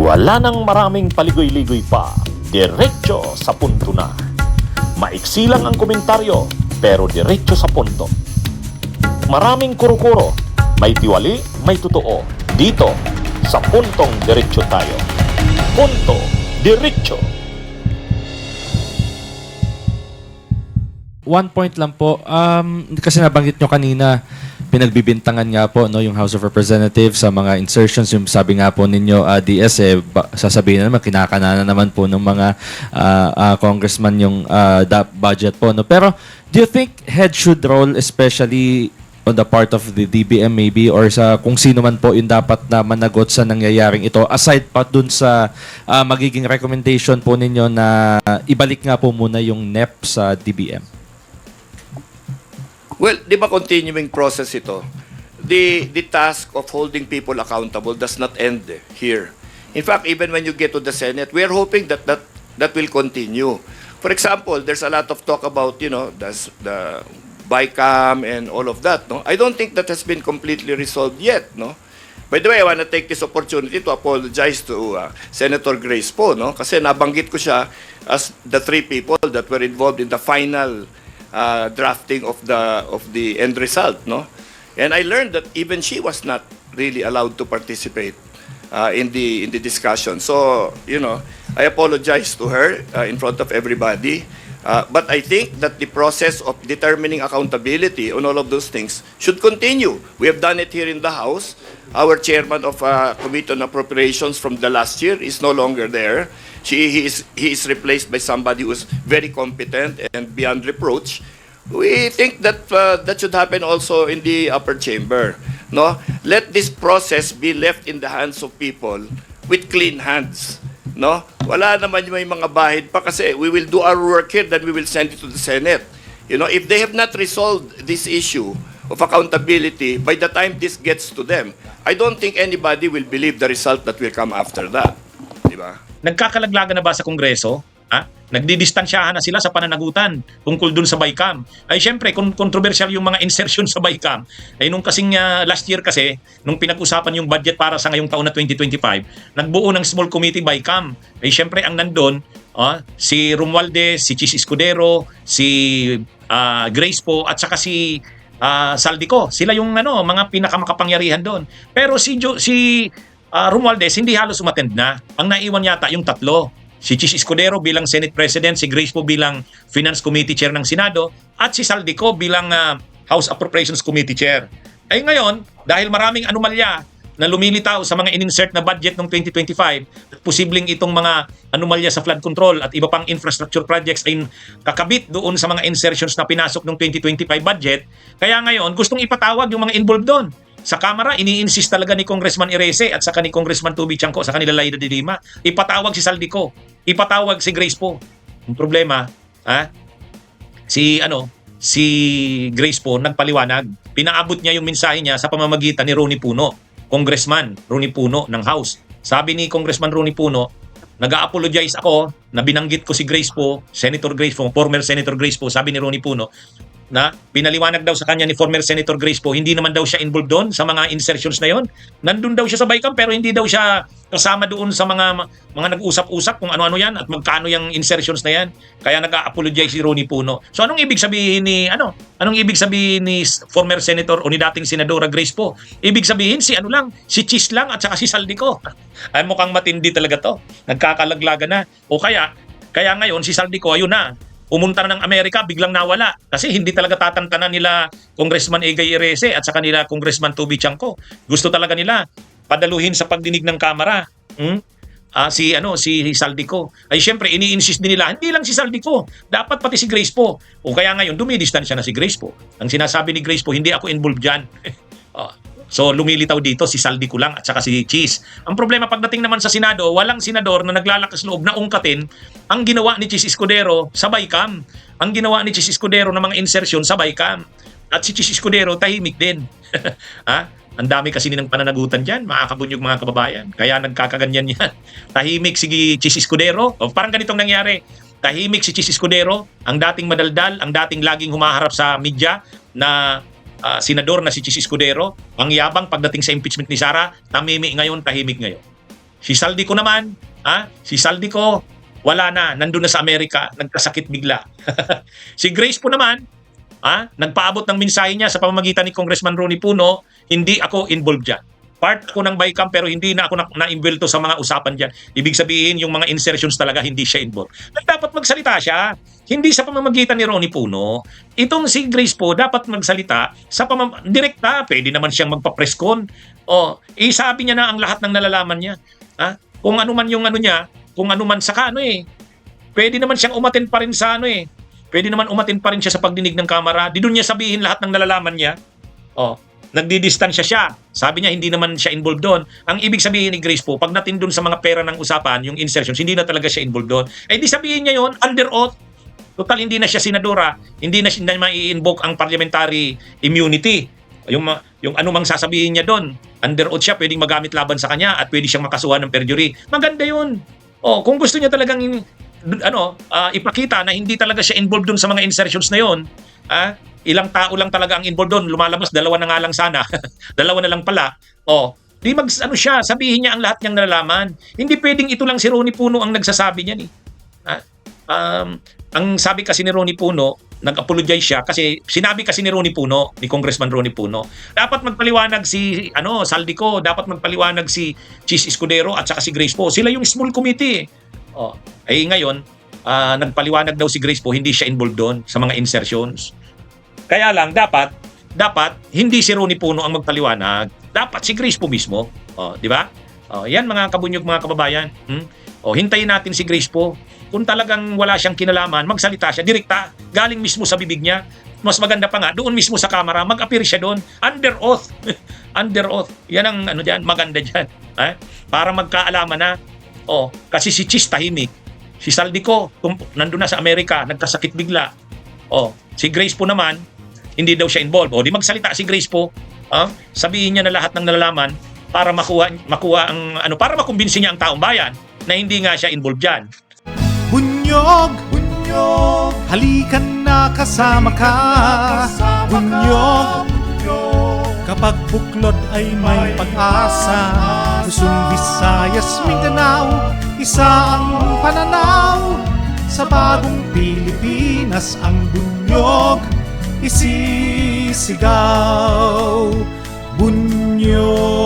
Wala nang maraming paligoy-ligoy pa, diretso sa punto na. Maiksi lang ang komentaryo, pero diretso sa punto. Maraming kuro-kuro, may tiwali, may totoo. Dito, sa puntong diretso tayo. Punto, diretso. One point lang po, kasi nabanggit nyo kanina, pinagbibintangan nga po no, yung House of Representatives sa mga insertions, yung sabi nga po ninyo, DS, sasabihin na naman, kinakana naman po ng mga congressman yung budget po. No? Pero, do you think head should roll, especially on the part of the DBM maybe, or sa kung sino man po yung dapat na managot sa nangyayaring ito, aside pa dun sa magiging recommendation po ninyo na ibalik nga po muna yung NEP sa DBM? Well, di ba continuing process ito? The task of holding people accountable does not end here. In fact, even when you get to the Senate, we are hoping that will continue. For example, there's a lot of talk about, the BICAM and all of that. No? I don't think that has been completely resolved yet. No? By the way, I want to take this opportunity to apologize to Senator Grace Poe, no? Kasi nabanggit ko siya as the three people that were involved in the final drafting of the end result, no? And I learned that even she was not really allowed to participate in the discussion. So, I apologize to her in front of everybody. But I think that the process of determining accountability on all of those things should continue. We have done it here in the House. Our chairman of Committee on Appropriations from the last year is no longer there. He is replaced by somebody who is very competent and beyond reproach. We think that that should happen also in the upper chamber. No, let this process be left in the hands of people with clean hands. No, wala naman may mga bahid pa kasi we will do our work here, then we will send it to the Senate. If they have not resolved this issue of accountability by the time this gets to them, I don't think anybody will believe the result that will come after that. Di ba? Nagkakalaglagan na ba sa Kongreso? Nagdidistansyahan na sila sa pananagutan tungkol dun sa BICAM. Ay syempre, kung controversial yung mga insertion sa BICAM, ay nung kasing last year kasi, nung pinag-usapan yung budget para sa ngayong taon na 2025, nagbuo ng small committee BICAM. Ay syempre, ang nandun, si Romualdez, si Chis Escudero, si Grace Poe, at saka si Saldico. Sila yung mga pinakamakapangyarihan doon. Pero si Romualdez hindi halos umattend na. Ang naiwan yata yung tatlo. Si Chis Escudero bilang Senate President, si Grace Poe bilang Finance Committee Chair ng Senado, at si Saldico bilang House Appropriations Committee Chair. Ay ngayon, dahil maraming anomalya na lumilitaw sa mga in-insert na budget ng 2025, posibleng itong mga anomalya sa flood control at iba pang infrastructure projects ay kakabit doon sa mga insertions na pinasok ng 2025 budget. Kaya ngayon, gustong ipatawag yung mga involved doon. Sa Kamara, ini-insist talaga ni Congressman Erese at saka ni Congressman Tubi Chanco sa kanila Laida de Lima, ipatawag si Saldico, ipatawag si Grace Poe. Ang problema, si Grace Poe nagpaliwanag. Pinaabot niya yung mensahe niya sa pamamagitan ni Ronnie Puno, Congressman Ronnie Puno ng House. Sabi ni Congressman Ronnie Puno, nag-a-apologize ako na binanggit ko si Grace Poe, Senator Grace Poe, former Senator Grace Poe, sabi ni Ronnie Puno, na pinaliwanag daw sa kanya ni former Senator Grace Poe, hindi naman daw siya involved doon sa mga insertions na yon. Nandun daw siya sa BICAM pero hindi daw siya kasama doon sa mga nag-usap-usap kung ano-ano yan at magkano yung insertions na yan. Kaya nag-a-apologize si Ronnie Puno. So anong ibig sabihin ni former Senator o ni dating Senadora Grace Poe? Ibig sabihin si Chis lang at saka si Saldico. Ay mukhang matindi talaga to. Nagkakalaglaga na. O kaya ngayon si Saldico ayun na. Pumunta na ng Amerika, biglang nawala. Kasi hindi talaga tatantanan nila Congressman Egay Erese at saka nila Congressman Tubi Chanco. Gusto talaga nila padaluhin sa pagdinig ng Kamara. Si Saldico. Ay syempre, ini-insist din nila, hindi lang si Saldico, dapat pati si Grace Poe. O kaya ngayon, dumidistansya na si Grace Poe. Ang sinasabi ni Grace Poe, hindi ako involved dyan. So lumilitaw dito si Saldico lang at saka si Chis. Ang problema pagdating naman sa Senado, walang senador na naglalakas loob na ungkatin ang ginawa ni Chis Escudero sa BICAM. Ang ginawa ni Chis Escudero ng mga insertion sa BICAM. At si Chis Escudero tahimik din. Ang dami kasi nilang pananagutan dyan, makakabunyog mga kababayan. Kaya nagkakaganyan yan. Tahimik si Chis Escudero. O, parang ganitong nangyari. Tahimik si Chis Escudero, ang dating madaldal, ang dating laging humaharap sa media na senador na si Chis Escudero, ang yabang pagdating sa impeachment ni Sara, tamimi ngayon, tahimik ngayon. Si Saldico naman, si Saldico, wala na, nandun na sa Amerika, nagkasakit bigla. Si Grace po naman, nagpaabot ng mensahe niya sa pamamagitan ni Congressman Ronnie Puno, hindi ako involved dyan. Part ako ng BICAM pero hindi na ako na-involved sa mga usapan dyan. Ibig sabihin, yung mga insertions talaga hindi siya involved. Dapat magsalita siya. Hindi sa pamamagitan ni Ronnie Puno. Itong si Grace po, dapat magsalita sa direkta. Pwede naman siyang magpa-press con. Sabi niya na ang lahat ng nalalaman niya. Kung ano man yung ano niya, kung ano man saka pwede naman siyang umatin pa rin sa pwede naman umatin pa rin siya sa pagdinig ng kamera. Di doon niya sabihin lahat ng nalalaman niya. Nagdidistansya siya. Sabi niya hindi naman siya involved doon. Ang ibig sabihin ni Grace po, pag natin doon sa mga pera ng usapan, yung insertions, hindi na talaga siya involved doon. Di sabihin niya yon under oath. Total, hindi na siya senadora. Hindi na siya mai-invoke ang parliamentary immunity. Yung anumang sasabihin niya doon, under oath siya, pwedeng magamit laban sa kanya at pwede siyang makasuhan ng perjury. Maganda yun. Kung gusto niya talagang ipakita na hindi talaga siya involved doon sa mga insertions na yon, ilang tao lang talaga ang involved doon, lumalabas, dalawa na nga lang sana. Dalawa na lang pala. Di siya, sabihin niya ang lahat niyang nalalaman. Hindi pwedeng ito lang si Ronnie Puno ang nagsasabi niyan ang sabi kasi ni Ronnie Puno, nag-apologize siya kasi sinabi kasi ni Ronnie Puno, ni Congressman Ronnie Puno, dapat magpaliwanag si Saldico, dapat magpaliwanag si Chis Escudero at saka si Grace po. Sila yung small committee. Ngayon, nagpaliwanag daw si Grace po, hindi siya involved doon sa mga insertions. Kaya lang, dapat hindi si Ronnie Puno ang magpaliwanag. Dapat si Grace po mismo. Di ba? Yan mga kabunyog, mga kababayan. Hintayin natin si Grace po. Kung talagang wala siyang kinalaman, magsalita siya, direkta, galing mismo sa bibig niya. Mas maganda pa nga, doon mismo sa camera, mag-appear siya doon. Under oath. Under oath. Yan ang maganda dyan. Para magkaalaman na. Kasi si Chis tahimik. Si Saldico, nandun na sa Amerika, nagkasakit bigla. Si Grace po naman, hindi daw siya involved. Di magsalita si Grace po. Sabihin niya na lahat ng nalalaman para makuha ang para makumbinsi niya ang taong bayan na hindi nga siya involved diyan. Bunyog, halikan na kasama ka. Bunyog, kapag buklod ay may pag-asa. Luzon, Visayas, Mindanao, isa ang pananaw. Sa bagong Pilipinas ang bunyog isisigaw. Bunyog.